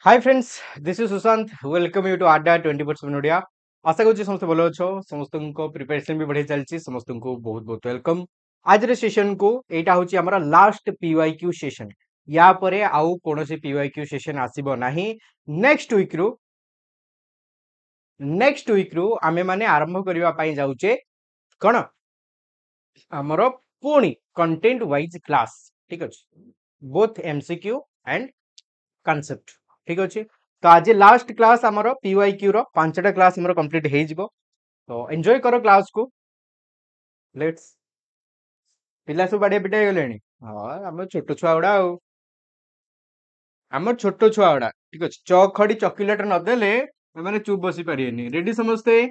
Hi friends, this is Sushant. Welcome you to आडा 24/7 ओडिया। आशा करूँ समस्त भल अच्छो, समस्त प्रिपरेशन भी बढ़िया चलती, समस्त को बहुत बहुत वेलकम। आज सेशन को एटा होची हमारा लास्ट पीवाईक्यू सेशन। या परे आउ कोनोसी पीवाईक्यू सेशन आसीबो नाही। नेक्स्ट वीक रु आमे माने आरंभ करबा पई जाउचे कोन हमरो पुणी कंटेंट वाइज क्लास। ठीक अछि, बोथ एमसीक्यू एंड कॉन्सेप्ट। ठीक अछि, तो आज लास्ट क्लास हमरो पीवाईक्यू रो पांचटा क्लास हमरो कंप्लीट हे जिवो। तो एंजॉय करो क्लास को। लेट्स पिला सब बाडे पिटा गेलेनी। हां, हम छोटो छुआ उडा हमर छोटो छुआ उडा। ठीक अछि, चौक खडी चॉकलेट न देले माने चुप बसी परियेनी। रेडी समझते?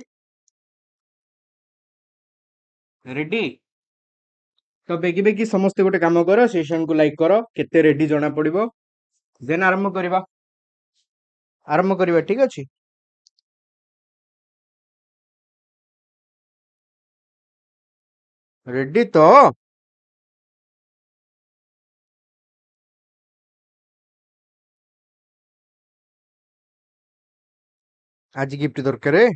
रेडी? तो बेगी बेगी समस्त गोटे काम करो, सेशन को लाइक करो, केते रेडी जणा पड़िबो। देन आरंभ करिबा ठीक अछि। रेडी तो? आज गिफ्ट दरकारे?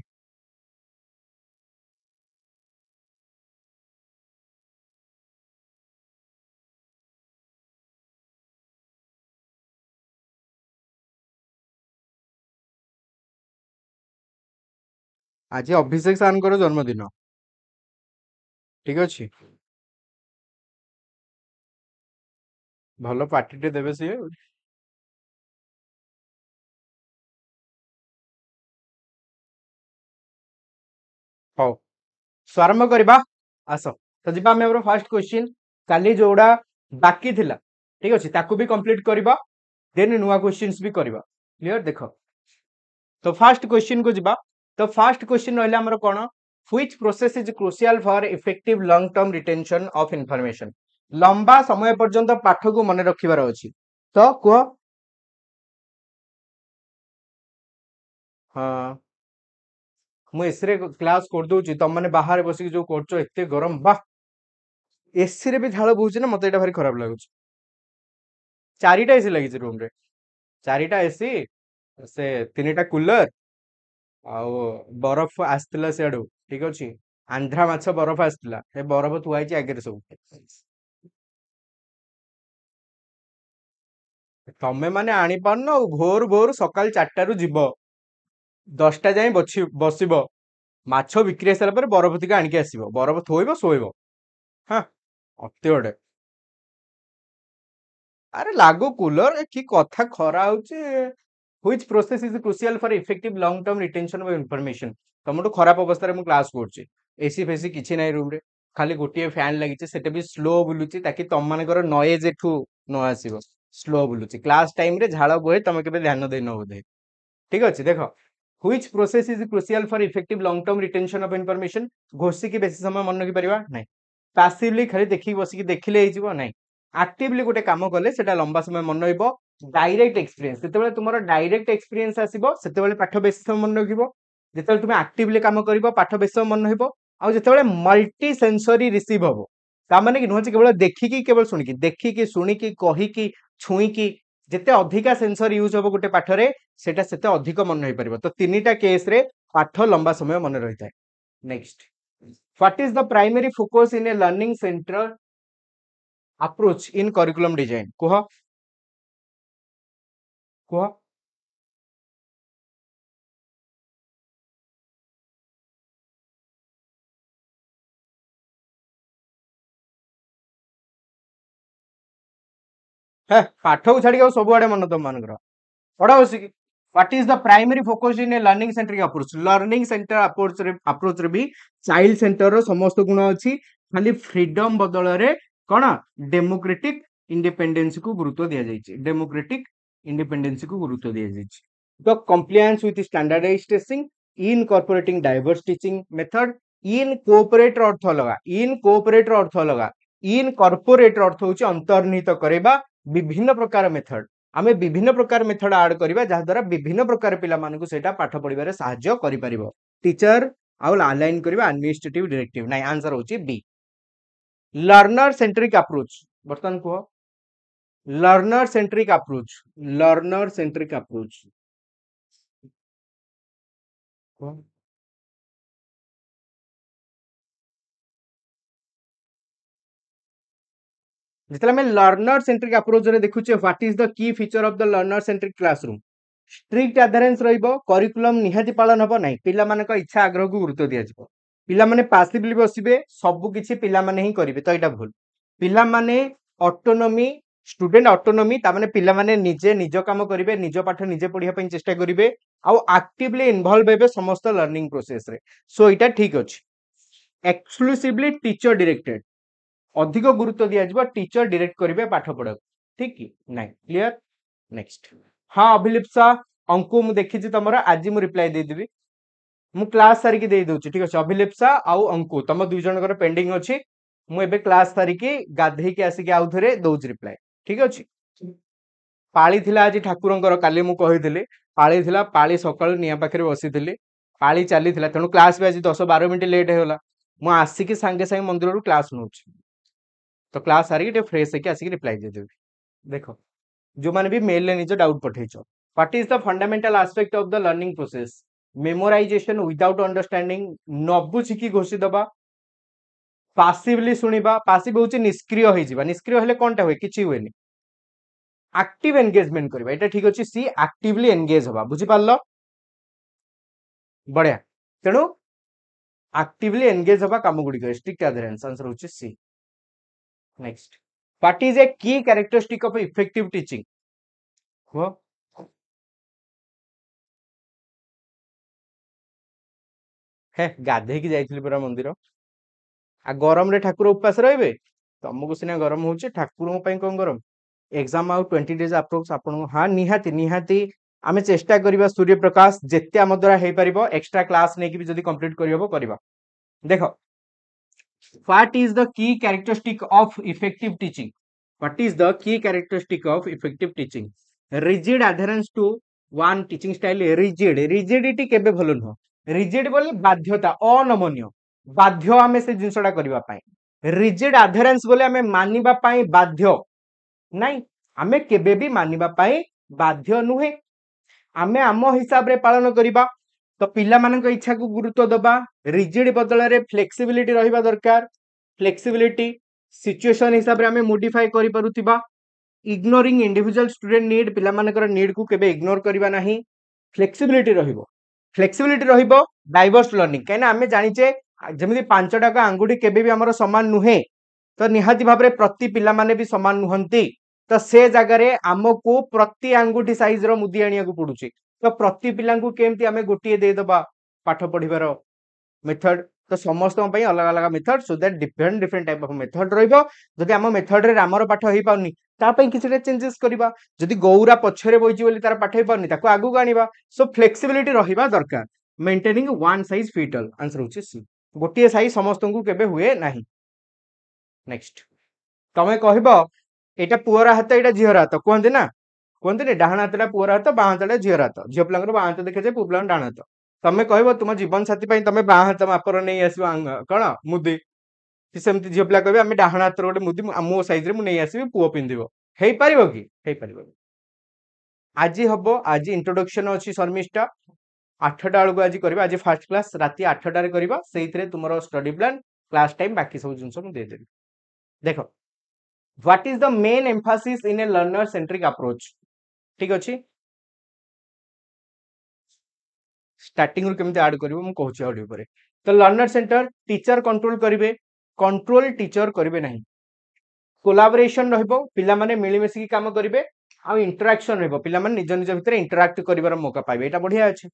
आज अभिषेक सार जन्मदिन। ठीक अछि, भल पार्टी टे देबे सिए। हौ, सो आरंभ करबा। आस तो जिबा हमर फर्स्ट क्वेश्चन। काली जोड़ा बाकी थिला, ठीक अछि, ताकू भी कंप्लीट करबा। देन नुवा क्वेश्चंस भी करबा। क्लियर? देखो, तो फर्स्ट क्वेश्चन को जिबा। तो फर्स्ट क्वेश्चन रहला हमर कोन? Which process is crucial for effective long term retention of information. लंबा समय पर्यंत पाठ को मन रखिबार अछि। तो को हां, मु एसी रे क्लास कर दोची, तम माने बाहर बसी जो करचो एते गरम बा। एसी रे भी झाळ बोहुची ना, मते एटा भारी खराब लागुची। चारिटा एसी लागिची रूम रे। चारिटा एसी, से तीनटा कूलर, आउ बरफ आसतिला सेडू। ठीक अछि, आंध्रा माछ बरफ आसतिला, हे बरफ थुआइची आगे सब। तमे माने आनी पारनो, भोर भोर सकाल 4टा रु जिवो, 10टा जाए बसिबो, माछ बिक्री हेसारा पर बरफ तिका आनिके आसीबो, बरफ थोइबो सोइबो। हां, अति बडे। अरे लागो कूलर, ए की कथा खरा होची। Which process is crucial for effective long term retention of information. तमटो खराब अवस्था रे मु क्लास करची। एसी फेसी किछि नै रूम रे, खाली गोटिए फैन लागिছে, सेटे भी स्लो बुलुची, ताकि तम मानकर नॉइज एठू न आसीबो। स्लो बुलुची क्लास टाइम रे, झाळ बोहे, तमे केबे ध्यान देइ न बोधे। ठीक अछि, देखो, which process is crucial for effective long term retention of information. Ghoshi की बेसी समय मन रखि परिबा नै। पैसिवली खाली देखि बसी की देखिले हे जिवो नै। एक्टिवली गोटे काम कले सेटा लंबा समय मन रहिबो। डायरेक्ट एक्सपीरियंस, सेतेबेले तुमरो डायरेक्ट एक्सपीरियंस आसीबो, सेतेबेले पाठ बेसी समय मन रखिबो। जेतेबेले तुमे एक्टिवली काम करिबो, पाठ बेसी समय मन रहिबो। आ जेतेबेले मल्टी सेंसरी रिसीव हबो, ता माने कि नुह केवल देखि की, केवल सुनि की, देखि की, सुनि की, कहि की, छुई की, जेते अधिका सेंसर यूज हबो गोटे पाठरे, सेटा सेते अधिक मन रहि परिबो। तो तीनिटा केस रे पाठ लंबा समय मन रहिथाय। Next, what is the primary focus in a learning center approach in curriculum design. कुह कुह है पाठ को छाड़ी सब आड़े मन तुम मानकर पढ़ा बस कि। What is the primary focus in a learning center approach. Learning center approach रे भी चाइल्ड सेंटर रो समस्त गुण अछि, खाली फ्रीडम बदल रे कोन डेमोक्रेटिक इंडिपेंडेंस को गुरुत्व दिया जाइछि। डेमोक्रेटिक इंडिपेंडेंस को गुरुत्व दिया जाइछि। तो compliance with standardized testing, incorporating diverse teaching method. इन कोऑपरेटर अर्थ लगा, इन कोऑपरेटर अर्थ लगा, इन कॉर्पोरेट अर्थ होछि अंतर्निहित करबा विभिन्न प्रकार मेथड। आमे विभिन्न प्रकार मेथड ऐड करबा, जहा द्वारा विभिन्न प्रकार पिला मानकु सेटा पाठ पढिबारे सहाय्य करि परिबो। टीचर आउ अलाइन करबा एडमिनिस्ट्रेटिव डायरेक्टिव। नाही, आंसर होछि बी, लर्नर सेंट्रिक अप्रोच। बर्तन को learner centric approach, learner centric approach जितने आम लर्नर सेंट्रिक अप्रोच रे देखुचे what is the key feature of the learner centric classroom strict adherence रहिबो करिकुलम निहाती पालन हबो नै पिला माने को इच्छा आग्रह को गुरुत्व दिया जिवो पिला माने पासिवली बसिबे सब किछि पिला माने ही करिवे तो एटा भूल पिला माने ऑटोनॉमी स्टूडेंट ऑटोनॉमी ता माने पिला माने निजे निज काम करिवे निज पाठ निजे पढिया पई चेष्टा करिवे आ एक्टिवली इन्वॉल्व हेबे समस्त लर्निंग प्रोसेस रे सो एटा ठीक अछि एक्सक्लूसिवली टीचर डायरेक्टेड अधिक गुरुत्व दिया जिवो टीचर डायरेक्ट करिवे पाठ पढा ठीक कि नै क्लियर नेक्स्ट हाँ अभिलिप्सा अंकु मु देखि तुम आज मु रिप्लाई दे देबी मु क्लास सारिकी दे दउची ठीक अछि अभिलिप्सा आउ अंकु तुम दुई जनकर पेंडिंग अछि मु एबे क्लास सारिकी गाधेई के आसी के आउ थरे दउची रिप्लाई ठीक अछि पाळी थिला आज ठाकुरंकर काली मु कहिथिले पाळी थिला पाळी सकाळु निया पाखरे बसिथिले पाळी चाली थिला तणु क्लास भी आज 10-12 मिनिट लेट हेला मु आसी के संगे संगे मंदिर रु क्लास नउची तो क्लास सारिकी फ्रेश होके आसी के रिप्लाई दे देबी देखो जो माने भी मेल ले निज डाउट पठेइछो what is the fundamental aspect of the learning process memorization without understanding न बुझी की घोषि दबा पासिवली सुनिबा पासिव होची निष्क्रिय होई जिबा निष्क्रिय हेले कोनटा होय किछि होयनी एक्टिव एंगेजमेंट करबा एटा ठीक अछि सी एक्टिवली एंगेज होबा बुझि पारलो बढ़िया तेनु एक्टिवली एंगेज होबा काम गुडी कर स्ट्रिक्ट एडहेरेंस आंसर होची C next what is a की कैरेक्टरिस्टिक ऑफ इफेक्टिव टीचिंग हो हे गाधे की जाइथिली पुरा मंदिर आ गरम रे ठाकुर उपास रहिबे तुमको सिना गरम होची ठाकुर पई कोन गरम एग्जाम आउ 20 डेज अप्रोक्स आपन हां निहाती निहाती आमे चेष्टा करिबा सूर्य प्रकाश जेते हम द्वारा हे परिबो एक्स्ट्रा क्लास नै कि भी जदी कंप्लीट करियबो करिबा देखो what is the key characteristic of effective teaching what is the key characteristic of effective teaching rigid adherence to one teaching style rigid rigidity केबे भलो न रिजिड बोले बाध्यता अनमन्य बाध्य आमे से जिंसडा करबा पाई रिजिड एडहेरेंस बोले आमे मानिबा पाई बाध्य नहीं आमे केबे भी मानिबा पाई बाध्य नुहे आमे आम हिसाब रे पालन करिबा तो पिला मानक इच्छा को गुरुत्व दबा रिजिड बदल रे फ्लेक्सिबिलिटी रहिबा दरकार फ्लेक्सिबिलिटी सिचुएशन हिसाब रे आमे मॉडिफाई करि परुतिबा इग्नोरिंग इंडिविजुअल स्टूडेंट नीड पिला मानकर नीड को केबे इग्नोर करिबा नाही फ्लेक्सिबिलिटी रहिबो डाइवर्स लर्निंग कहना आमे जानिचे जेमिति पांचटा का अंगुठी केबे भी हमर समान नुहे तो निहाती भाबरे प्रति पिला माने भी समान नुहंती तो से जगह रे हमको प्रति अंगुठी साइज रो मुदी आनिया को पडुची तो प्रति पिला को केमती आमे गोटिए दे दबा पाठ पढिबार मेथड तो समस्त पई अलग अलग method so that different different type of method रहिबो जदि हम मेथड रे रामर पाठ होई पाउनी ता पई किछटे चेंजेस करिबा जदि गौरा पछरे बोइची बोली तार पाठ होई पाउनी ताको आगु गानिबा सो फ्लेक्सिबिलिटी रहिबा दरकार maintaining one size fit all answer होची सी गोटिए साइज समस्त को केबे हुए नाही नेक्स्ट तमे कहबो एटा पुअर हाथ एटा झियर हाथ कहंदे ना कहंदे ने डाहण हाथटा पुअर हाथ बाह हाथटा झियर हाथ झियो पिलांकर बाह हाथ देखे जे पुपलान डाहण हाथ तमे कहबो तुम जीवन साथी पई तमे बाह हाथ मापर नै आसीबो कोन मुदी सेमति झियो पिला कहबे हम डाहण हाथ रोटे मुदी मो साइज रे मु नै आसीबो पुओ पिंदिबो हेई परिबो कि हेई परिबो आज हबो आज इंट्रोडक्शन अछि शर्मिष्ठा 8टा बेलू आज करबा आज फर्स्ट क्लास राती 8टा रे करबा सेइथरे तुमरो स्टडी प्लान क्लास टाइम बाकी सब जिंस मु दे देबी देखो what is the main Mphasis in A learner centric approach ठीक अछि स्टार्टिंग रु केमते ऐड करबो मु कहूची ऑडियो परे तो लर्नर सेंटर टीचर कंट्रोल करिवे कंट्रोल टीचर करिवे नाही कोलैबोरेशन रहबो पिला माने मिली मिसी की काम करिवे आ इंटरेक्शन रहबो पिला माने निज निज भितर इंटरैक्ट करिवार मौका पाइबे एटा बढ़िया अछि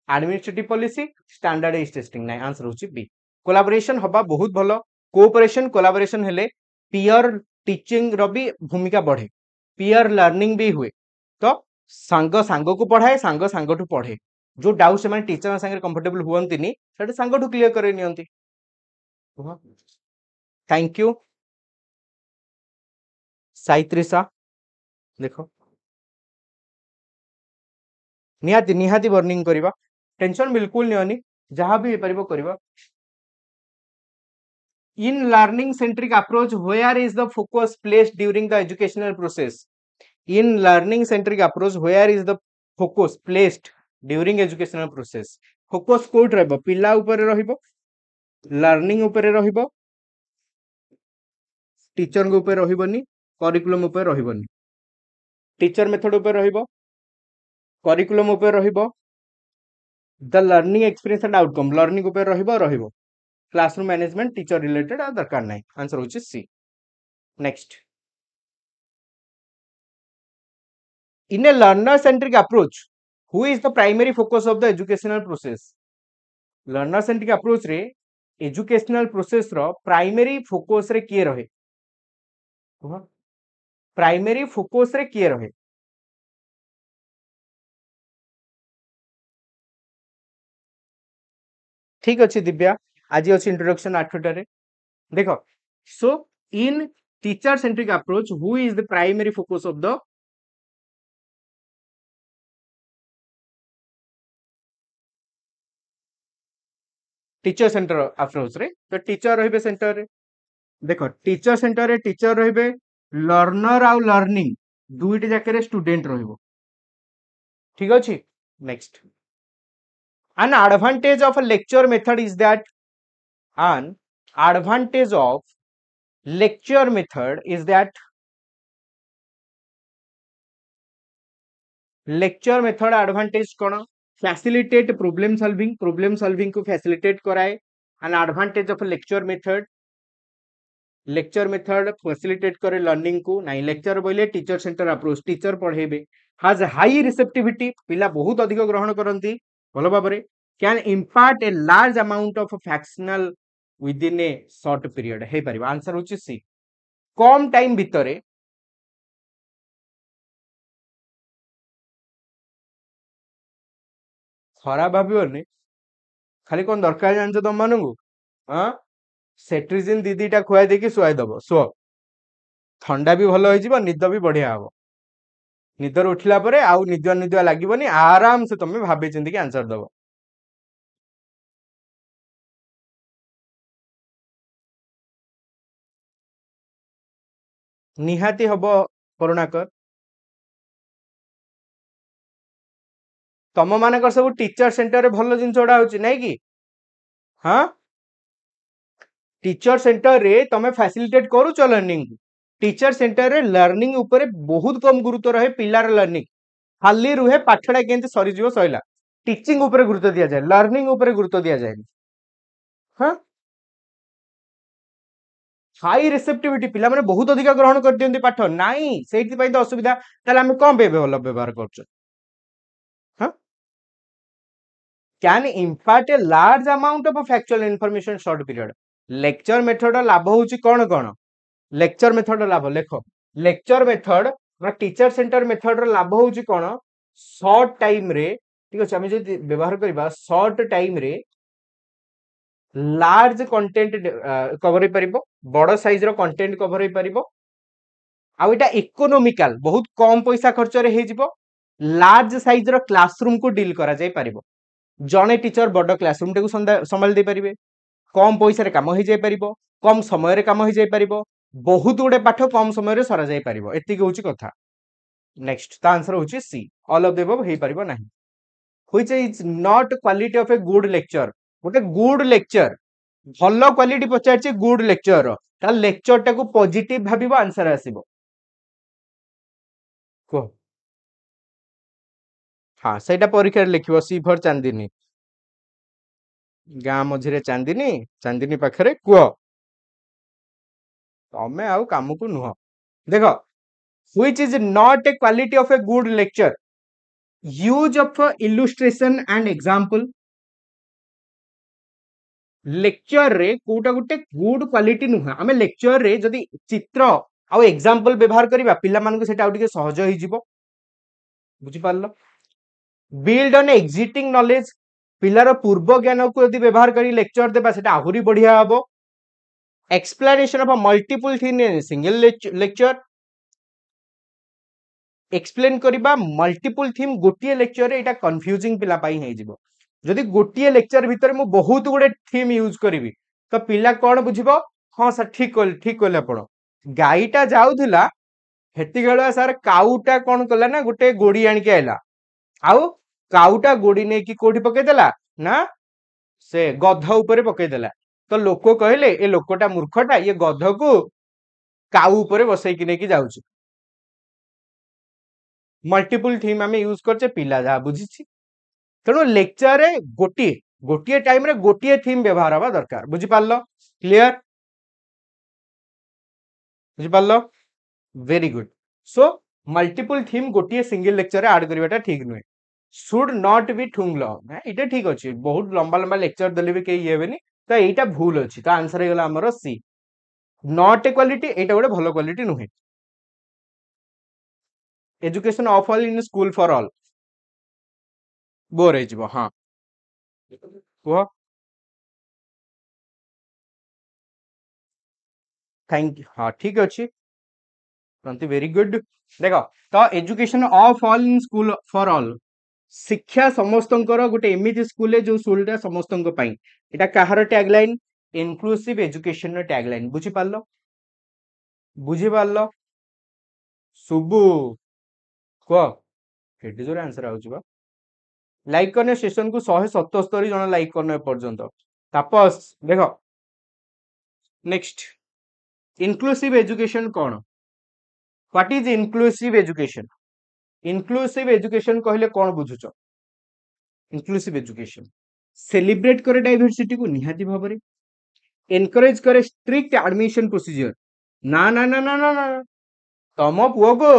एडमिनिस्ट्रेटिव पॉलिसी स्टैंडर्डाइज टेस्टिंग नाही आंसर होची बी कोलैबोरेशन हबा बहुत भलो कोऑपरेशन कोलैबोरेशन हेले पीयर टीचिंग रो भी भूमिका बढ़े पीयर लर्निंग भी हुए तो सांग सांग को पढ़ाए सांग सांग टू पढ़े जो डाउट से माने टीचर संगे कंफर्टेबल हुवंतिनी सेटा सांग टू क्लियर करे नियंती थैंक यू साइत्रिसा देखो निहाती निहाती वार्निंग करिबा टेंशन बिल्कुल नियनी जहां भी परिबो करिबा in learning centric approach where is the focus placed during the educational process In learning centric approach, where is the focus placed during educational process? Focus कोट रहबो पिला ऊपर रहइबो, लर्निंग ऊपर रहइबो, टीचर को ऊपर रहइबोनी, करिकुलम ऊपर रहइबोनी। टीचर मेथड ऊपर रहइबो, करिकुलम ऊपर रहइबो, the learning experience and outcome learning ऊपर रहइबो, क्लासरूम मैनेजमेंट टीचर रिलेटेड आ दरकार नाही। आंसर होची C. Next, in a learner centric approach, who is the primary focus of the educational process? Learner centric approach रे educational process रो primary focus रे किए रहे? प्राइमरी फोकस रे किए रहे? ठीक अच्छे दिव्या, आज अच्छी इंट्रोडक्शन 8टारे देखो। So in teacher centric approach who is the primary focus of the teacher center approach रे? तो टीचर रहिबे सेंटर रे। देखो टीचर सेंटर रे टीचर रहिबे, लर्नर आउ लर्निंग दुईटी जाके स्टूडेंट रहिबो। ठीक अच्छे। Next, an advantage of a lecture method is that an advantage of lecture method is that lecture method advantage कौन? facilitate problem solving को facilitate कराए। an advantage of a lecture method facilitate करे learning को नहीं। Lecture बोले teacher center approach teacher पढ़ेबे, has high receptivity पिला बहुत अधिक ग्रहण करंती भलो भाबरे, can impart a large amount of factional within a short period हे परिबा। आंसर होची सी। कम टाइम भितरे खराब भाबिबनी, खाली कोन दरकार जानछ तम मानंगु? हां, सेट्रिजिन दीदीटा खुआई देकी सुआई दबो, सो ठंडा भी भलो होई जिवो, निद भी बढ़िया हबो। निदर उठिला परे आउ निदुआ निदुआ लागिबनी, आराम से तमे भाबे चिंती के आंसर दबो। निहाती हबो करुणाकर। तम मानकर सब टीचर सेंटर रे भलो जिंस ओडा होची नै कि? हां, टीचर सेंटर रे तमे फैसिलिटेट करूच लर्निंग। टीचर सेंटर रे लर्निंग ऊपर बहुत कम गुरुत्व रहे, पिलार लर्निंग खाली रुहे पाठड़ा केंते सरी जीवो सइला। टीचिंग ऊपर गुरुत्व दिया जाए, लर्निंग ऊपर गुरुत्व दिया जाए। हां, हाई रिसेप्टिविटी पिला माने बहुत अधिक ग्रहण कर दियंती पाठ नाही, सेति पई तो असुविधा। ताले हम कोन पे भलो व्यवहार करछ? हां, can impart a large amount of factual information short period. Lecture method लाभ होची कोन कोन? लेक्चर मेथड लाभ लेखो, lecture method teacher center method रो लाभ होची कोन? शॉर्ट टाइम रे, ठीक अछि, हम जे व्यवहार करबा शॉर्ट टाइम रे लार्ज कंटेंट कवर हो परिबो, बड़ साइज रो कंटेंट कवर हो परिबो, आ एटा इकोनॉमिकल बहुत कम पैसा खर्च रे हे जिवो, लार्ज साइज रो क्लासरूम को डील करा जाय परिबो। जने टीचर बड़ क्लासरूम टे को संभाल दे परिबे, कम पैसा रे काम हो जाय परिबो, कम समय रे काम हो जाय परिबो, बहुत गुडे पाठ कम समय रे सरा जाय परिबो। एति होची कथा। नेक्स्ट, ता आंसर होची सी, ऑल ऑफ द अबव हे परिबो नाही। Which is not quality of a good lecture. गोटे गुड लेक्चर भलो क्वालिटी पचारछि गुड लेक्चर, ता लेक्चर टाको पॉजिटिव भाबिबो, आंसर आसीबो। को हां, सेटा परीक्षा रे लिखिबो सी फॉर चांदिनी। गां मझिरे चांदिनी, चांदिनी पाखरे कुओ। तमे आउ काम को नुह। देखो, which is not a quality of a good lecture, use of illustration and example. Lecture रे कोटा गुटे गुड क्वालिटी नुह। आमे लेक्चर रे जदी चित्र आ एग्जांपल व्यवहार करिबा पिला मान को सेटा आ टिके सहज होई जिवो। बुझि पारलो? बिल्ड ऑन एग्जिस्टिंग नॉलेज, पिलार पूर्व ज्ञान को यदि व्यवहार करी लेक्चर देबा सेटा आहुरी बढ़िया हबो। Explanation of multiple thing in single lecture, explain करिबा मल्टीपल थीम गोटिए लेक्चर रे, एटा कंफ्यूजिंग पिला पाई हे जिवो। जदि गोटिए लेक्चर भितर मु बहुत गुडे थीम यूज करिवि तो पिला कोन बुझिबो? हां सर ठीक कहले आपण। गाईटा जाउथिला हेती बेलुआ सार काउटा कौन कला ना गोटे गोड़ी आनिक आइला आउ काउटा गोड़ी नहीं कि कोठी पकईदेला ना से गध उपरे पकईदेला तो लोक कहले ए लोकटा मूर्खटा ये गध को काउ उपरे बसैकी नेकी जाउची मल्टीपल थीम आम यूज करचे पिला जहाँ बुझी तेणु लेक्चर रे गोटे गोटे टाइम रे गोटे थीम व्यवहार हवा दरकार बुझी पारलो क्लियर बुझी पारलो very good so multiple theme गोटे सिंगल लेक्चर रे ऐड करवाटा ठीक नुहे शुड नॉट बी ठुंग लॉन्ग इटा ठीक अच्छे बहुत लंबा लंबा लेक्चर देले भी कहीं ये तो यहीटा भूल अच्छी तो आंसर हो गला हमर सी नॉट ए क्वालिटी एटा गोटे भलो क्वालिटी नुहे education of all in school for all bore हो हाँ कह थैंक यू हाँ ठीक अच्छे वेरी गुड देख तो education of all in school for all शिक्षा समस्तंकर गोटे एमिति स्कूल जो स्कूलटा समस्तंक पई एटा कहार टैगलाइन इनक्लूसिव एजुकेशन टैगलाइन बुझी पारलो सुबु कह केटे जोर आंसर आउछ बा लाइक करने सेशन को 177 जन लाइक करने पर्यंत तापस देख नेक्स्ट इनक्लूसिव एजुकेशन कौन व्हाट इज इनक्लूसिव एजुकेशन कहले कौन बुझुच इनक्लूसिव एजुकेशन सेलिब्रेट करे डाइवर्सिटी को निहाती भाव में एनकरेज करे स्ट्रिक्ट एडमिशन प्रोसीजर ना ना ना ना ना ना तम पुओ को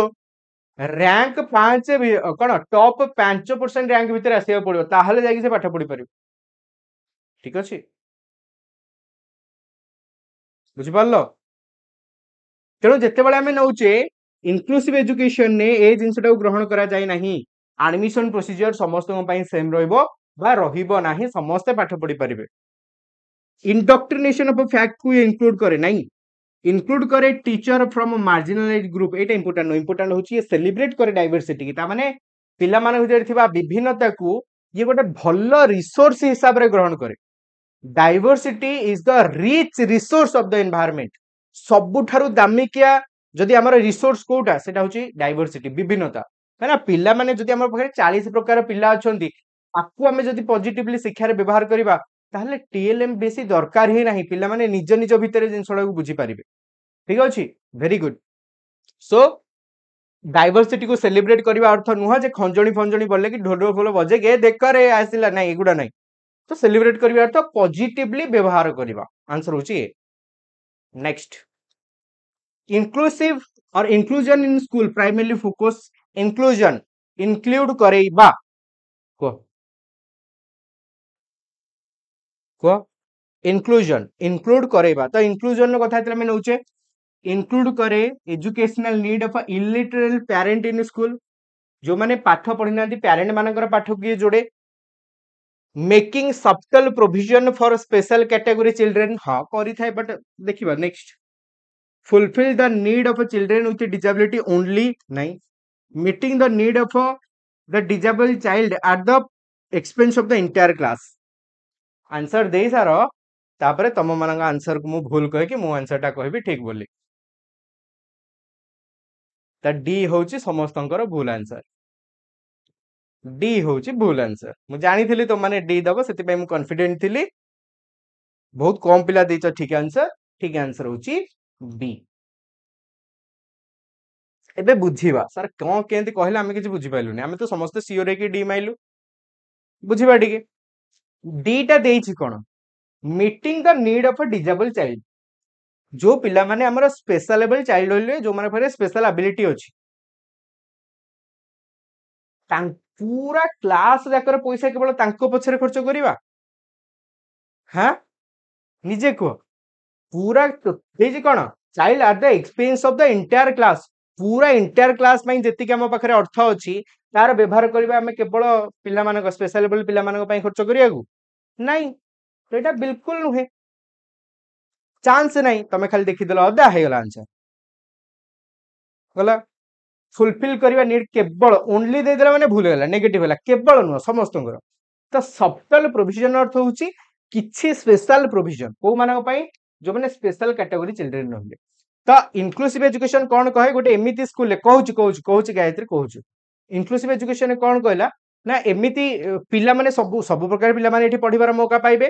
रैंक 5 कौन टॉप 5% रैंक भितर आसिया पड़ो ताहले जाके से पाठ पढ़ी पारिबो ठीक अछि बुझि पारलो तेणु जिते बड़े आम नौचे इनक्लूसिव एजुकेशन ने ए जिनसटा ग्रहण करा जाए नहीं एडमिशन प्रोसीजर समस्त सेम रहिबो नाही समस्ते पाठ पढ़ी पारिबे इंडक्ट्रिनेशन ऑफ फैक्ट को इंक्लूड करे नहीं इंक्लूड करे teacher from marginalised group Etah important important होची सेलिब्रेट करे डाइवर्सिटी ता माने पिला माने भितर थिबा विभिन्नता को ये गोटे भलो रिसोर्स हिसाब रे ग्रहण करे diversity is the rich resource of the environment सबुठारु दामिकिया जदि आमर रिसोर्स कोटा सेटा होची डाइवर्सिटी विभिन्नता है पिला माने जदि आमर पाखे 40 प्रकार पिला अछंती आकु आमे जदि पॉजिटिवली शिक्षा रे व्यवहार करिबा ताहले टीएलएम बेसी दरकार ही नाही पिला माने निज निज भितर जिनसडा को बुझी पारिबे ठीक अछि वेरी गुड सो डाइवर्सिटी को सेलिब्रेट करबा अर्थ नुह जे खंजणी फंजणी बोले कि ढोल ढोल बजे के देख करे आसिला नाही एगुडा नाही तो सेलिब्रेट करबा अर्थ पॉजिटिवली व्यवहार करबा आंसर होची नेक्स्ट इंक्लूसिव और inclusion in school primarily focus inclusion include करेबा को इंक्लूजन इंक्लूड करेबा तो इंक्लूजन कथा हम नौचे इंक्लूड करे educational need of illiterate parent in school जो माने पाठ पढ़ी ना पेरेंट मानकर पाठ किए जोड़े making subtle provision for special category children हाँ करी थाए बट देखिबा next fulfill the need of children with disability only नहीं meeting the need of the disabled child at the expense of the entire class answer दे सार तापरे तम मान आंसर को मु भूल कह कि मो आंसर टा कहबी ठीक बोली ता डी होची समस्तंकर भूल आंसर डी होची भूल आंसर मु जानी थिली तो माने डी दबो सेति पे मु कॉन्फिडेंट थिली बहुत कम पिला देछ ठीक आंसर होची बी एबे बुझीबा सर कोन केंति कहले हम किछ बुझी पाइलुनी हम तो समस्त सियोर की डी माइलु बुझीबा ठीक डी टा देछि कोन meeting the need of a disable child जो पिला माने हमर स्पेशल एबल चाइल्ड होले जो माने फरे स्पेशल एबिलिटी अछि पूरा क्लास जाकर पैसा केवल तांको पछरे खर्च करिवा हां निजे को पूरा देछि कोन child at the expense of the entire class पूरा इंटायर क्लास में जेति के हम पाखरे अर्थ अछि तार व्यवहार करबा हम केवल पिला मानक स्पेशल एबल पिला मानक पई खर्च करिया को नहीं तो एटा बिल्कुल नुहे चांस नहीं तमे खाली देखि देला अदा हे गला आंसर गला फुलफिल करबा नीड केवल ओनली दे देला माने भूल गेला नेगेटिव होला केवल नु समस्तंगर तो सब्टल प्रोविजन अर्थ होची किछि स्पेशल प्रोविजन को मानक पई जो माने स्पेशल कैटेगरी चिल्ड्रन रहले तो इनक्लूसिव एजुकेशन कौन कहे गोटे एमती स्कूल कहूँ गायत्री कहूँ इनक्लूसिव एजुकेशन कौन कहला ना एमती पिला माने सब प्रकार पिला माने एठी पढ़िबार मौका पाइबे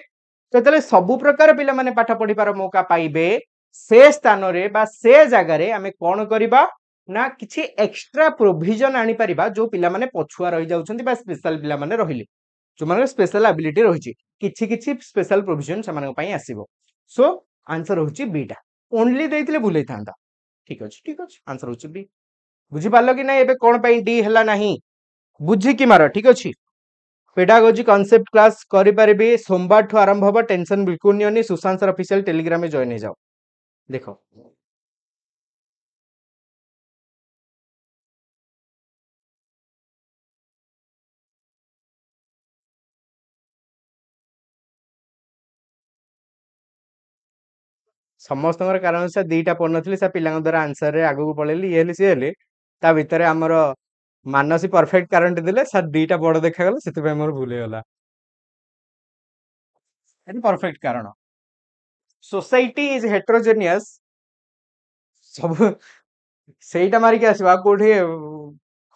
तो जेतले सब प्रकार पिला माने पाठ पढ़िबार मौका पाइबे से स्थान रे बा से जगह रे आमे कौन करिबा ना किछि एक्स्ट्रा प्रोविजन आनी परिबा जो पिला माने पछुआ रहि जाउछन्ती बा स्पेशल पिला माने रहिले जो माने स्पेशल एबिलिटी रहिछि किछि किछि स्पेशल प्रोविजन समान पई आसीबो सो आंसर होछि बीटा ओनली देइतले भुलै थांदा ठीक अछि आंसर होछि बी बुझी पारलो कि नै एबे कोन पई डी हला नाही बुझी कि मार ठीक अछि पेडागोजी कांसेप्ट क्लास करि परिबी सोमवार ठु आरंभ होबा टेंशन बिल्कुल नियोनी सुशांत सर ऑफिशियल टेलीग्राम में जॉइन हो जाओ देखो समस्त कारण से दीटा पढ़ से पिला द्वारा आंसर रे आगु पळेली ये सी हेले ता भितरे हमर मानसी परफेक्ट कारण देले सर दीटा बड़ देखा गला सेते पे हमर भूल गला एन परफेक्ट कारण सोसाइटी इज हेटेरोजेनियस सब सेटा मारी के आसीबा कोठी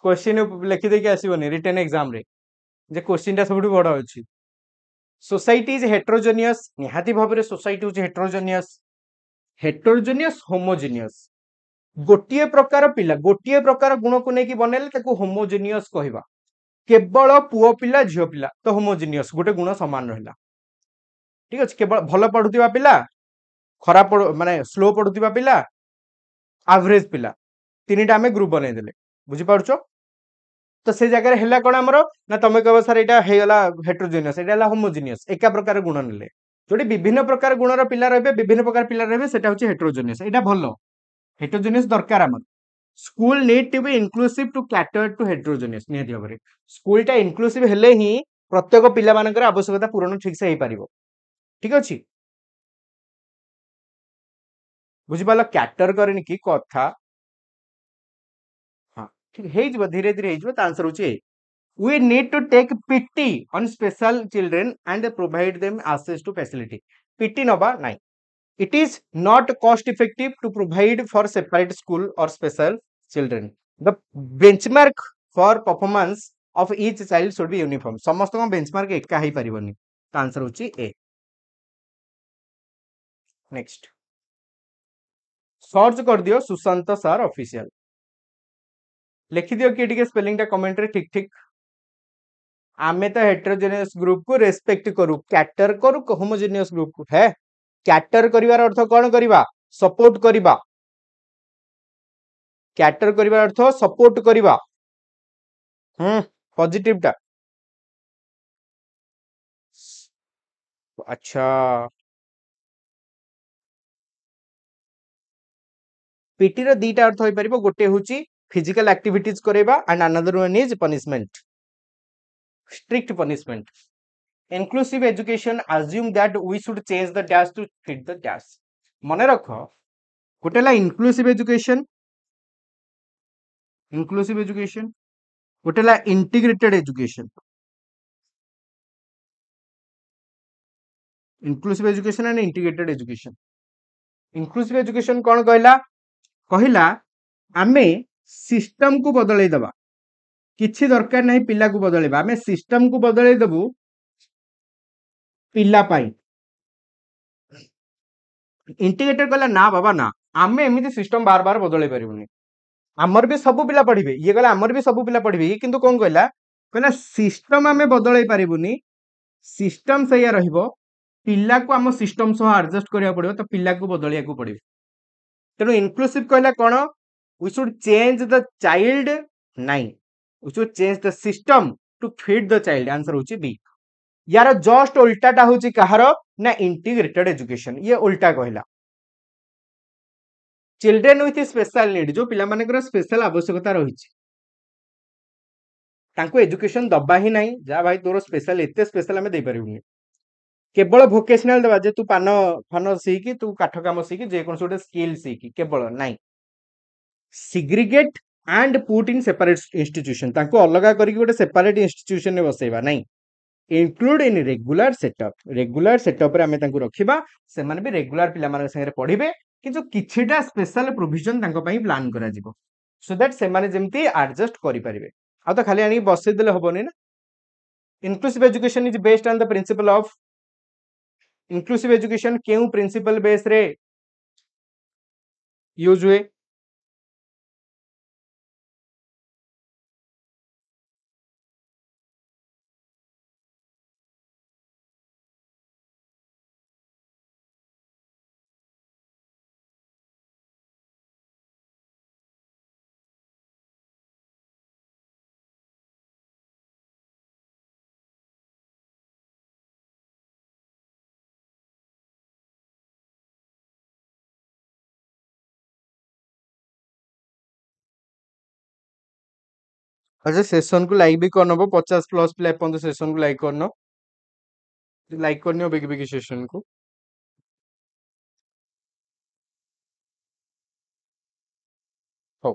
क्वेश्चन लिखि दे के आसीबनी रिटन एग्जाम रे जे क्वेश्चन ता सबटु बड़ अछि सोसाइटी इज हेटेरोजेनियस निहाती भाबरे सोसाइटी इज हेटेरोजेनियस होमोजेनियस गोटिए प्रकार गुण को लेकिन बनैले ताको होमोजेनियस कहबा केवल पुओ पिला झियो पिला तो होमोजेनियस गोटे गुण समान रहला ठीक अछि केवल भलो पढुतिबा पिला खराब माने स्लो पढुतिबा पिला एवरेज पिला तीनटा हमें ग्रुप बनै देले बुझी पारछो तो से जगह हेला कोन हमरो ना तमे कहबो सर एटा हेगला हेटेरोजेनियस एटा हला होमोजेनियस एका प्रकार गुण नेले जोटी विभिन्न प्रकार गुणर पिला रहबे विभिन्न प्रकार पिला रहबे सेटा होची हेटेरोजेनियस एटा भलो हेटेरोजेनियस दरकार हमर school need to be inclusive to cater to heterogeneous निहाती भाबरे स्कूल टा इनक्लूसिव हेले ही प्रत्येक पिला मानकर आवश्यकता पूर्ण ठीक से हे पारिबो ठीक अछि बुझी पालो कैटर करनी की कथा हां ठीक हे जबो धीरे धीरे हे जबो त आंसर होची we need to take PT on special children and provide them access to facility PT नबा नाही it is not cost effective to provide for separate school or special children the benchmark for performance of each child should be uniform समस्त को benchmark एका हे परिबनी त answer होची A next search कर दियो Sushant sir official लिखि दियो कि टिके स्पेलिंग टा कमेंट रे ठीक ठीक आमे तो हेटेरोजेनियस ग्रुप को रेस्पेक्ट करू कैटर करू होमोजेनियस ग्रुप को है कैटर करिवार अर्थ कोन करिवा सपोर्ट करिवा कैटर करिवार अर्थ सपोर्ट करिवा पॉजिटिव टा अच्छा पीटी रो दीटा अर्थ होई परिबो गोटे होची फिजिकल एक्टिविटीज करेबा and another one is punishment strict punishment inclusive education assume that we should change the dash to fit the dash मने रखो गोटेला inclusive education गोटेला integrated education inclusive education and integrated education inclusive education कौन कहला आमे system को बदलै दबा किछि दरकार नहीं पिला को बदलैबा आमे सिस्टम को बदलै दबु पिला पाई इंटीग्रेटेड कहला ना बाबा ना आमे एमिति सिस्टम बार बार बदलै परिबुनी हमर भी सब पिला पढ़िबे ये कहला हमर भी सब पिला पढ़िबे किंतु कोन कहला सिस्टम आमे बदलै परिबुनी सिस्टम सया रहिबो पिला को हम सिस्टम सह एडजस्ट करिया पड़िबो तो पिला को बदलिया को पड़िबो तेनु इनक्लूसिव कहला कोन we should change the child नहीं we should change the system to fit the child answer होची बी यार जस्ट उल्टाटा होची कहार ना इंटीग्रेटेड एजुकेशन ये उल्टा कहला चिल्ड्रेन विथ स्पेशल नीड जो पिला मानकर स्पेशल आवश्यकता रही तांको एजुकेशन दबा ही नहीं जा भाई तोर स्पेशल एते स्पेशल हमें दे परिबुनी केवल भोकेशनल दबा जे तू पान फान सीखी तू काठ काम सीखी जे कोन सोटे स्किल सीखी केवल नहीं segregate and put in separate institution तांको अलगा करी गोटे सेपरेट इंस्टीट्यूशन में बसेबा नहीं इंक्लूड इन रेगुलर सेटअप रे आमे तांको रखिबा से माने भी रेगुलर पिला माने संगे पढ़िबे କିନ୍ତୁ କିଛିଟା ସ୍ପେଶାଲ ପ୍ରୋଭିଜन ତାଙ୍କ ପାଇଁ ପ୍ଲାନ୍ କରାଯିବ ସୋ ଦ୍ୟାଟ୍ ସେମାନେ ଯେମିତି ଆଡଜଷ୍ଟ କରିପାରିବେ ଆଉ ତ ଖାଲି ଆଣିକି ବସେଇ ଦେଲେ ହବନି ନା inclusive education is based on the principle of inclusive education केउ प्रिंसिपल बेस रे यूज हुए अच्छा सेशन को लाइक भी करनबो 50 प्लस प्ले अपन सेशन को लाइक करनो लाइक करनियो बिग बिग सेशन को हो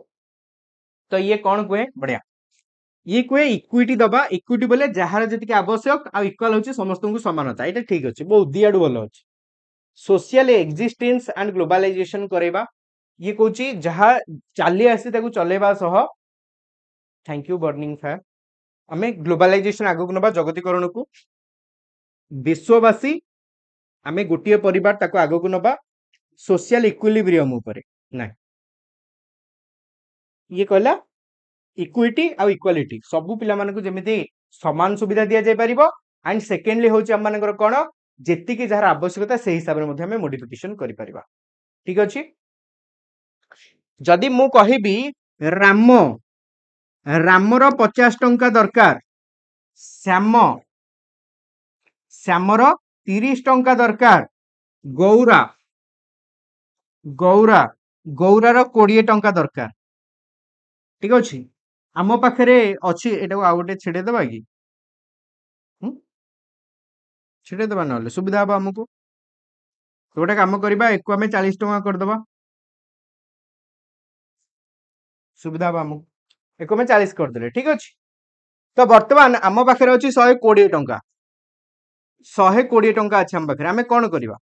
तो ये कौन कुए बढ़िया ये कुए इक्विटी दबा इक्विटी बोले जहार जति आवश्यक आ इक्वल होची समस्त को समानता एटा ठीक अछि बहुत दियाडू बोल अछि सोशल एक्जिस्टेंस एंड ग्लोबलाइजेशन करेबा ये कहूची जहा चाली आसी ताकू चलेबा सह थैंक यू बर्निंग फायर आमे ग्लोबलाइजेशन आगु नबा जगतीकरण को विश्ववासी आमे गोटिए परिवार ताकू आगु को नबा सोशल इक्विलिब्रियम ऊपर ना ये कहला इक्विटी आ इक्वालिटी सबु पिला मानकु जेमिति समान सुविधा दिया जाय परिबो एंड सेकेंडली होची हम मानकर कोन जेति कि जहार आवश्यकता से हिसाब रे मध्ये हमें मॉडिफिकेशन करि परिबा ठीक अछि जदि मु कहिबी राम रामर 50 टंका दरकार श्याम श्यामर 30 टंका दरकार गौरा गौरा गौरार 20 टंका दरकार ठीक अछि आम पाखरे अछि एटा आ गोटे छेड़े देबा कि छेड़े देबा नले सुविधा बा हमको तो गोटे काम करबा एको हमें 40 टंका कर देबा सुविधा बा हमको एको में 40 कर देले ठीक अछि तो वर्तमान आम पाखरे अछि 120 टंका 120 टंका अछि हम पाखरे हमें कोन करबा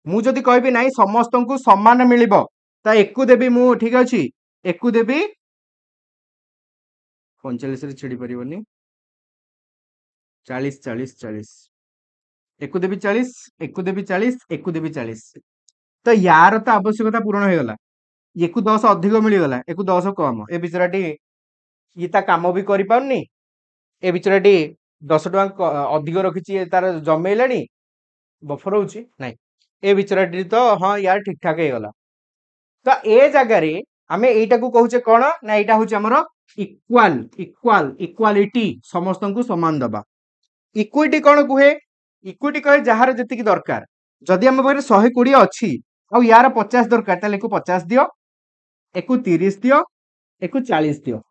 मु जदि कहबी नाही समस्त को समान मिलिबो ता एकु देबी मु ठीक अछि एकु देबी 45 रे छेड़ी परिबोनी 40 40 40 एकु देबी 40 एकु देबी 40 एकु देबी 40 तो यार तो आवश्यकता पूर्ण हो गला एकु 10 अधिक मिली गला एकु 10 कम ए बिचराटी ये ता काम भी करि पाउनी ए बिचराटी 10 टका अधिक रखिछि तार जमेलानी बफर होछि नाही ए बिचराटी तो हां यार ठीक ठाक हे गला तो ए जगह रे हमें एटा को कहूचे कोन ना एटा होछि हमर इक्वल इक्वल इक्वालिटी समस्त को समान दबा इक्विटी कोन कुहे इक्विटी कहे जहार जति की दरकार जदि हम पाखरे 120 अछि आ यार 50 दरकार ताले को 50 दियो एकु 30 दियो एकु 40 दियो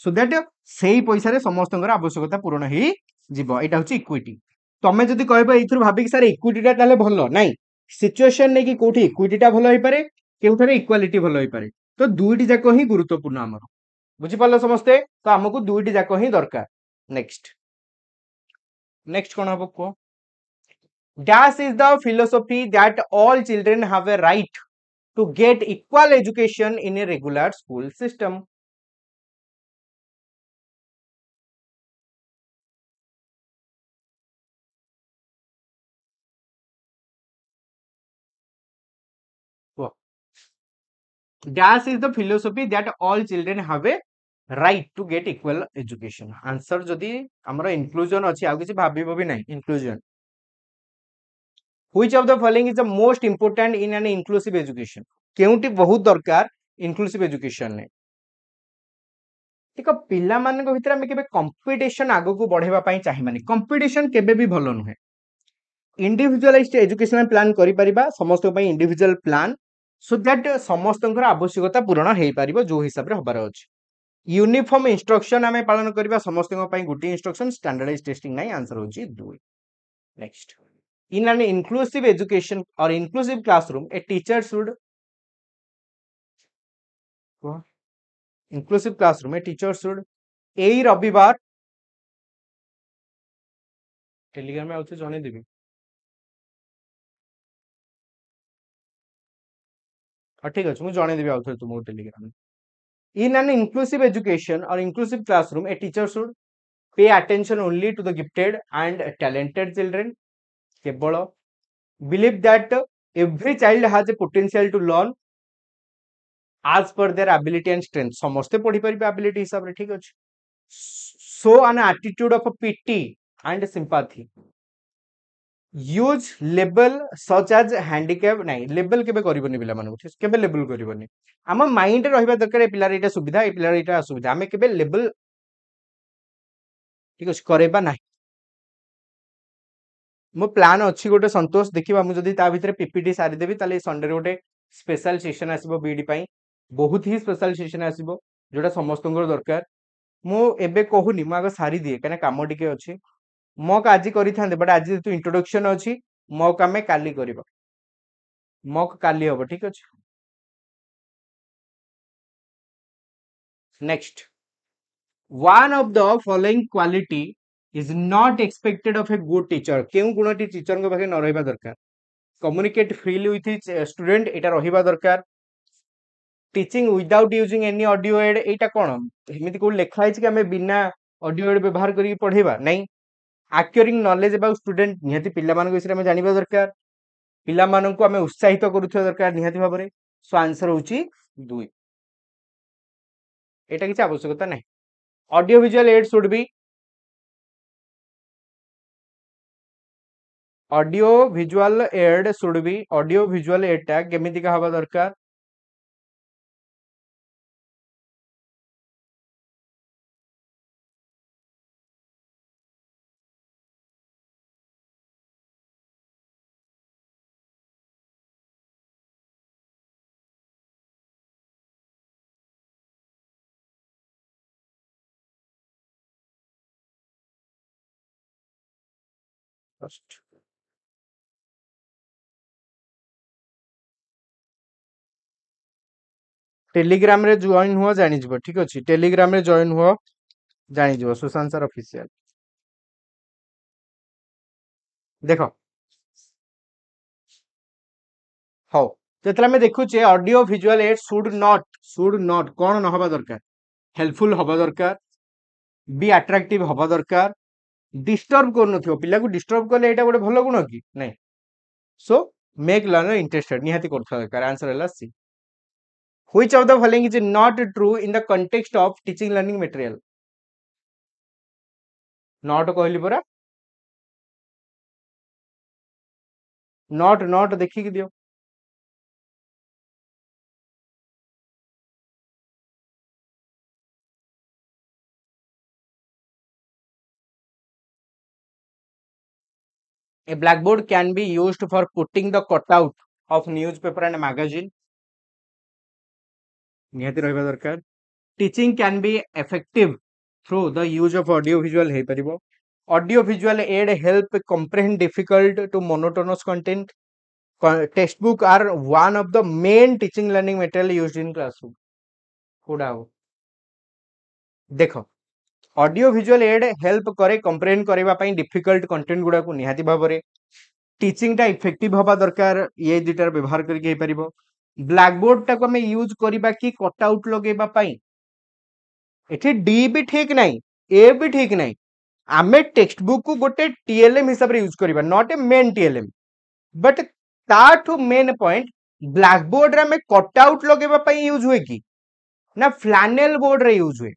सो दैट सेही पैसा रे समस्त आवश्यकता पूर्ण ही जीवो एटा होछि इक्विटी तमे जदि कहबो एथुर भाबी कि सर इक्विटी टा ताले भलो नाही सिचुएशन नै कि कोठी इक्विटी टा भलो होई पारे केउथरे इक्वालिटी भलो होई पारे तो दुईटी जाको ही गुरुत्वपूर्ण हमर बुझी पालो समस्ते तो हमकु दुईटी जाको ही दरकार नेक्स्ट नेक्स्ट कोन हबो को dash is the philosophy that all children have a right to get equal education in a regular school system dash is the philosophy that all children have a right to get equal education answer जदि हमर inclusion अछि आ किछि भाबिबो भी नाही inclusion which of the following is the most important in an inclusive education केउटी बहुत दरकार inclusive education ने देखो पिला मानक भितर हम केबे कंपटीशन आगो को बढ़ेबा पई चाहि माने कंपटीशन केबे भी भलो नहे इंडिविजुअलाइज्ड एजुकेशन प्लान करि परिबा समस्त पई इंडिविजुअल प्लान सो दैट समस्त आवश्यकता पूर्ण हेई पारिबो जो हिसाब रे हबार अछि यूनिफॉर्म इंस्ट्रक्शन हमें पालन करबा समस्त पई गुटी इंस्ट्रक्शन स्टैंडर्डाइज्ड टेस्टिंग नाही आंसर होची 2 next in an inclusive education और inclusive classroom a teacher should inclusive classroom a teacher should एई रविवार टेलीग्राम में आउथे जने देबी ठीक अच्छे मुझे जनईदेवी आउ थे तुमको Telegram in an inclusive education और inclusive classroom a teacher should pay attention only to the gifted and talented children केवल believe that every child has a potential to learn as per their ability and strength समस्ते पढ़ी पारिबे ability हिसाब रे ठीक अछि show an attitude of pity and sympathy use label such as handicap नहीं label केबे करिवनी पिला मानू केबे लेबल करिवनी हम माइंड रहिबा दरकार ए पिलार एटा सुविधा ए पिलार एटा असुविधा हमें केबे लेबल ठीक अछि करेबा नाही मो प्लान अछि गोटे संतोष देखिबा मु जदी ता भितरे पीपीटी सारी देबी ताले संडे रे गोटे स्पेशल सेशन आसीबो बीडी पई बहुत ही स्पेशल सेशन आसीबो जोटा समस्तंगर दरकार मु एबे कहूनी मु आगे सारी दिए कने काम टिके अछि मक आज करि थांदे बट आज तू इंट्रोडक्शन अछि मक हमें काली करबा मक काली होबो ठीक अछि next one of the following quality is not expected of a good teacher केउ गुणटी टीचर को पाखे न रहबा दरकार कम्युनिकेट फ्रीली विथ स्टूडेंट एटा रहबा दरकार teaching without using any audio aid एटा कोन एमिति को लेखा है कि हमें बिना ऑडियो एड व्यवहार करी पढ़ेबा नहीं एक्वायरिंग नॉलेज अबाउट स्टूडेंट निहाती पिल्ला मान विषय में जानिबा दरकार पिल्ला मान को हमें उत्साहित करूथबा दरकार निहाती भाबरे सो आंसर होची 2 एटा किछ आवश्यकता नहीं audio visual aid should be audio visual add tag केमिति का हवा दरकार फर्स्ट टेलीग्राम रे जॉइन हुआ जानि जबो ठीक अछि टेलीग्राम रे जॉइन हुआ जानि जबो सुशांत सर ऑफिशियल देखो हो जेतला में देखु छे audio visual aid should not कोन न हबा दरकार हेल्पफुल हबा दरकार बी अट्रैक्टिव हबा दरकार डिस्टर्ब कर नथियो पिला को डिस्टर्ब करले एटा गोटे भलो गुण की नहीं सो मेक लर्नर इंटरेस्टेड निहाती करथवा दरकार आंसर हला C which of the following is not true in the context of teaching learning material not कहली परा नॉट देखि कि दियो A blackboard can be used for putting the cutout of newspaper and magazine. निहाती रहबा दरकार teaching can be effective through the use of audio visual हे परिबो audio visual aid help comprehend difficult to monotonous content text book are one of the main teaching learning material used in classroom कोडा हो देखो audio visual aid help करे कंप्रेहेंड करबा पई difficult content गुडा को निहाती भाबरे टीचिंग टा इफेक्टिव हबा दरकार ये दुटार व्यवहार करके पारिबो ब्लैकबोर्ड टा को हमें यूज करबा की कट आउट लगेबा पई एठी डी भी ठीक नहीं ए भी ठीक नहीं आमे टेक्स्ट बुक को गोटे टीएलएम हिसाब रे यूज करबा not a main TLM but ताठू मेन पॉइंट ब्लैकबोर्ड रे हमें कट आउट लगेबा पई यूज हुए की ना फ्लैनेल बोर्ड रे यूज हुए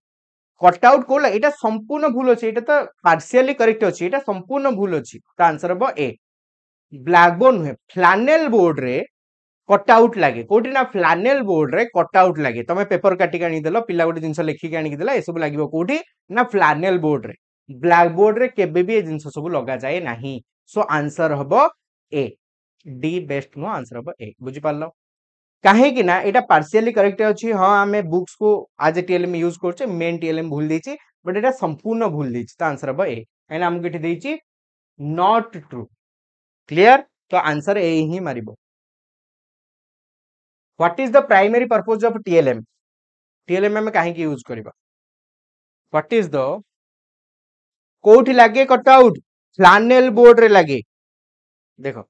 कट आउट कोला एटा संपूर्ण भूल अछि एटा तो पार्शियली करेक्ट अछि एटा संपूर्ण भूल अछि त आंसर हो ए ब्लैकबोर्ड नुहे फ्लैनेल बोर्ड रे कट आउट लागे कोठी ना फ्लैनेल बोर्ड रे कट आउट लागे तमे पेपर काटी कानी देलो पिला गोटे जिंस लिखि कानी देला ए सब लागिवो कोठी ना फ्लैनेल बोर्ड रे ब्लैक बोर्ड रे केबे भी ए जिंस सब लगा जाए नाही सो आंसर हबो ए डी बेस्ट नो आंसर हबो ए बुझि पारलो काहे कि ना एटा पार्शियली करेक्ट अछि हां हमें बुक्स को आज टीएलएम यूज करछे मेन टीएलएम भूल देछि बट एटा संपूर्ण भूल देछि त आंसर हबो ए एना हम केठी देछि नॉट ट्रू क्लियर तो आंसर ए ही मारिबो what is the primary purpose of TLM TLM में काहे की यूज करबा व्हाट इज द कोठी लागे कट आउट फ्लैनेल बोर्ड रे लागे देखो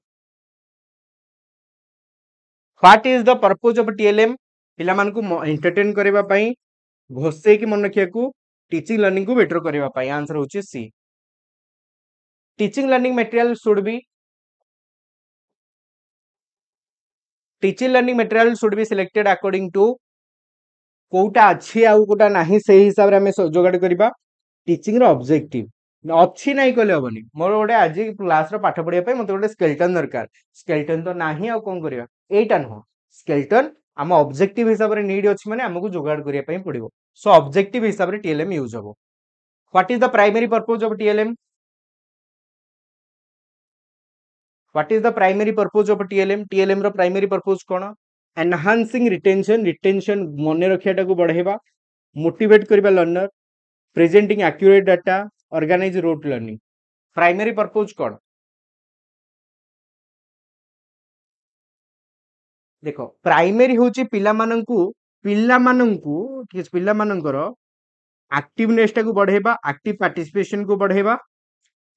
what is the purpose of TLM पिला मान को एंटरटेन करबा पई घोषे की मन रखिया को टीचिंग लर्निंग को बेटर करबा पई आंसर होची C teaching learning material should be selected according to कोटा अच्छी आउ कोटा नाही से हिसाब रे हमें जोगाड़ करबा टीचिंग रो ऑब्जेक्टिव अच्छी नहीं कहले हबनी मोर गोटे आज क्लास रो पाठ पढ़िया पई मते गोटे स्केलेटन दरकार स्केलेटन तो नाही आ कोन करबा एटा न स्केलेटन आम ऑब्जेक्टिव हिसाब रे नीड अछि माने हमकु जोगाड़ करिया पई पड़िबो सो ऑब्जेक्टिव हिसाब रे टीएलएम यूज हबो what is the primary purpose of TLM what is the primary purpose of TLM रो प्राइमरी पर्पज कोन एनहांसिंग रिटेंशन मने रखियाटा को बढ़ेबा मोटिवेट करबा learner presenting accurate data organize rote learning primary purpose कोन देखो प्राइमरी होची पिला माननकु पिला माननकर एक्टिवनेस टा को बढ़ेबा एक्टिव पार्टिसिपेशन को बढ़ेबा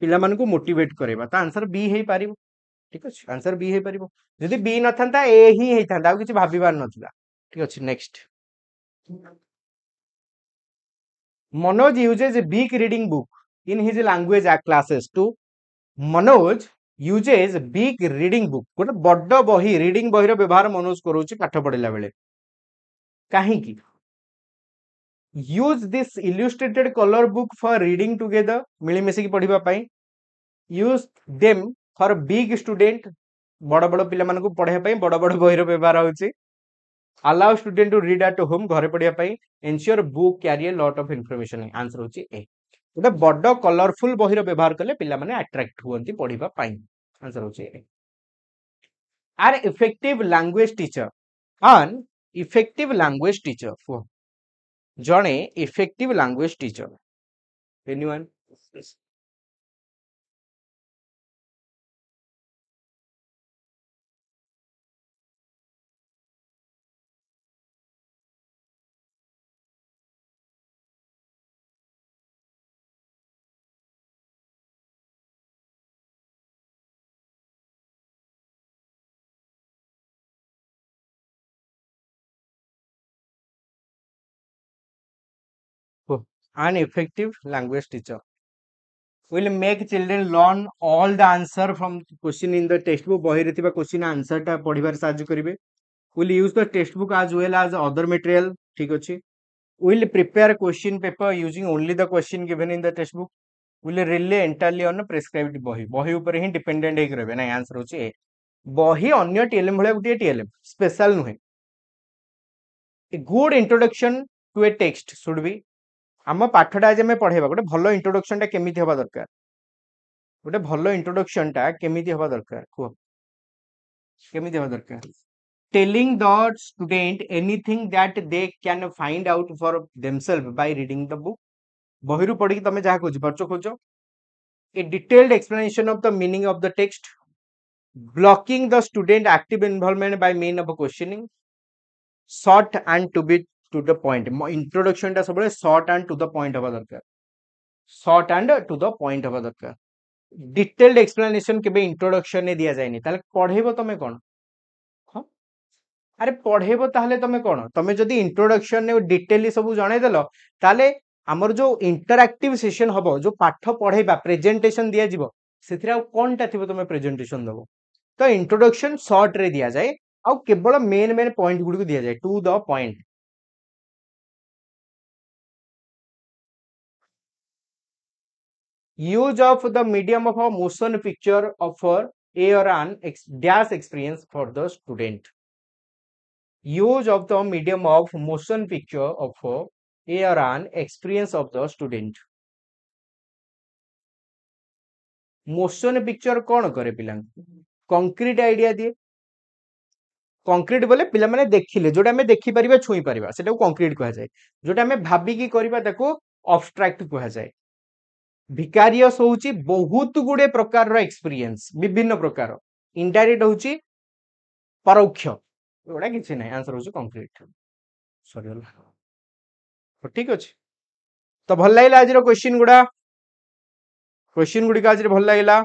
पिला माननकु मोटिवेट करेबा ता आंसर बी हे पारिबो ठीक अछि आंसर बी हे पारिबो यदि बी न थांता ए ही हे थांता आ किछि भाबिबार नथिला ठीक अछि next Manoj uses a big reading book in his language classes to Manoj uses big reading book गोटे बड़ बही रीडिंग बही रो व्यवहार मनोज करूची पाठ पढ़िला बेले काहे की use this illustrated colour book for reading together मिली मिसी की पढ़िबा पई use them for big student बड़ बड़ पिला मानकु पढ़िया पई बड़ बड़ बही रो व्यवहार होची allow student to read at home घरे पढ़िया पई ensure book carry a lot of information answer होची ए गोटे बड़ कलरफुल बही रो व्यवहार कले पिला माने अट्रैक्ट हुअंती पढ़िबा पई आंसर होची A R effective language teacher an effective language teacher जणे effective language teacher anyone an effective language teacher will make children learn all the answer from question in the textbook बही रे थिबा question answer टा पढ़िबार साहाय्य करिवे will use the textbook as well as other material ठीक अछि will prepare question paper using only the question given in the textbook will rely entirely on prescribed बही ऊपर ही डिपेंडेंट हे करबे ना आंसर होची ए बही अन्य टीएलएम भले गुटे टीएलएम स्पेशल नुहे a good introduction to a text should be आम पाठटा आज आम पढ़ेबा गोटे भलो इंट्रोडक्शन टा केमिति हबा दरकार गोटे भलो इंट्रोडक्शन टा केमिति हबा दरकार को केमिति हबा दरकार telling the student anything that they can find out for themselves by reading the book बहिरु पढ़ी तमे जहा खोज परचो खोजो a detailed explanation of the meaning of the text blocking the student active involvement by mean of questioning short and to be to the point introduction टा सब short and to the point हवा दरकार short and to the point हवा दरकार detailed explanation केबे introduction ने दिया जायनी ताले पढ़ेबो तमे कोन अरे पढ़ेबो ताले तमे कोन तमे जदी इंट्रोडक्शन ने डिटेली सब जणे देलो ताले हमर जो इंटरैक्टिव सेशन हबो जो पाठ पढ़ेबा प्रेजेंटेशन दिया जिवो सेथिरा कोनटा थिबो तमे प्रेजेंटेशन दबो तो इंट्रोडक्शन शॉर्ट रे दिया जाय आ केवल मेन पॉइंट गुडी को दिया जाय to the point use of the medium of a motion picture offer a or an dash experience for the student use of the medium of motion picture offer a or an experience of the student motion picture कौन करे पिला concrete idea दिए concrete बोले पिला माने देखिले जोटा हमें देखि परिबा छुई परिबा सेटा को कंक्रीट कहा जाय जोटा हमें भाबी की करबा ताको अब्स्ट्रैक्ट कहा जाय भिकारियस होउची बहुत गुडे प्रकार रो एक्सपीरियंस विभिन्न प्रकार इनडायरेक्ट होउची परोक्ष ओडा किछि नै आंसर होउची कंक्रीट सॉरी होला ठीक अछि तो भल लागला आज रो क्वेश्चन गुडी आज रे भल लागला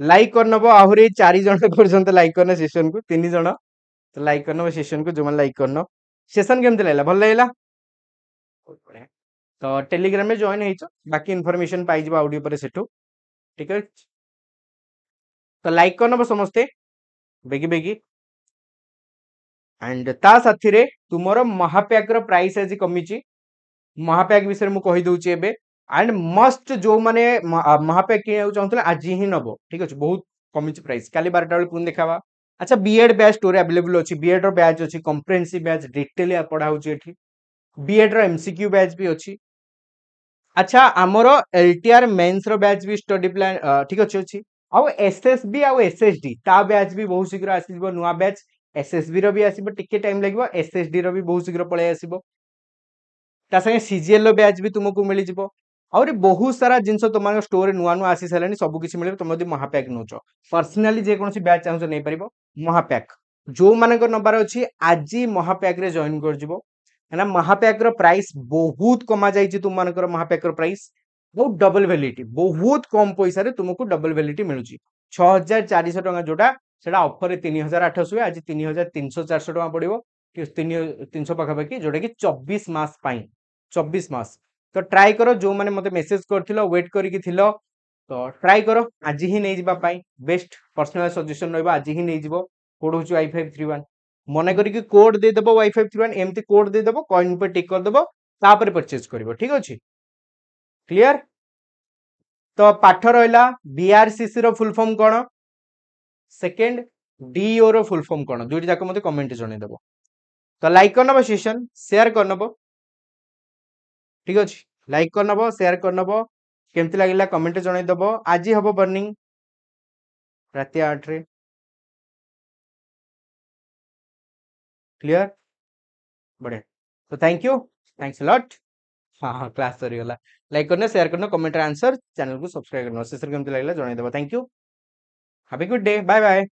लाइक करनबो आहुरी 4 जण पर्यंत लाइक करना सेशन को 3 जण तो लाइक करनो सेशन को जो मन लाइक करनो सेशन केमती लागला भल लागला बहुत बढ़िया तो टेलीग्राम में जॉइन हेइचो बाकी इन्फॉर्मेशन पाई जिबा ऑडियो पर सेठो ठीक है तो लाइक करनो समस्ते बेगी बेगी एंड ता साथी रे तुमरो महापैक रो प्राइस आज कमिची महापैक विषय मु कहि दउची एबे एंड मस्ट जो माने महापैक किने चाहतले आज ही नबो ठीक अछि बहुत कमिची प्राइस काली 12टा बेल पुन देखावा अच्छा बीएड बैच स्टोर अवेलेबल अछि बीएड रो बैच अछि कॉम्प्रिहेंसिव बैच डिटेल पढ़ा होची एठी बीएड रो एमसीक्यू बैच भी अछि अच्छा आमर एलटीआर मेंस रो बैच भी स्टडी प्लान ठीक अछि आउ एसएसबी आउ एसएसडी ता बैच भी बहुत शीघ्र आसीबो नुवा बैच एसएसबी रो भी आसीबो टिके टाइम लागबो एसएसडी रो भी बहुत शीघ्र पळे आसीबो ता संगे सीजीएल रो बैच भी तुमको मिली जिवो और बहुत सारा जिनस तुम स्टोर नुआ नुआ आसी सारे सब किसी मिले तुम यदि महापैक नौच पर्सनाली जेकोसी बैच चाहूँ नहीं पार महापैक जो मान नबार अच्छी आज महापैक रे जॉइन कर है महापैक रो प्राइस बहुत कमा जाइए तुम मान महापैक रो प्राइस बहुत डबल वैलिडिटी बहुत कम पैसा रे तुमको डबल वैलिडिटी मिलूँ 6400 टका जोटा सेटा ऑफर रे 3800 हुए आज 3300 टका पड़ो 300 पाखापाखि जोटा कि 24 मास 24 मास तो ट्राई करो जो मैंने मते मेसेज करथिलो वेट करिक थिलो तो ट्राई करो आज ही नहीं जिबा पाई बेस्ट पर्सनल सजेशन रहबा आज ही नहीं जिवो कोड होची i531 मने करिक कोड दे देबो i531 एमती कोड दे देबो कॉइन पे टिक कर देबो तापर परचेज करिवो ठीक अछि क्लियर तो पाठ रहला बीआरसीसी रो फुल फॉर्म कोन सेकंड डीओ रो फुल फॉर्म कोन दुइटी जाक मते कमेंट जणे देबो तो लाइक करनबो सेशन शेयर करनबो ठीक अछि लाइक करनबो शेयर करनबो केमती लागिला कमेंट जणे देबो आज हबो बर्निंग राति 8 रे क्लियर बढ़िया तो thank you thanks a lot हाँ हाँ क्लास सरी गला लाइक करना शेयर करना कमेंट आंसर चैनल को सब्सक्राइब करना शेषर केमती लागिला जणे देबो thank you have a good day bye bye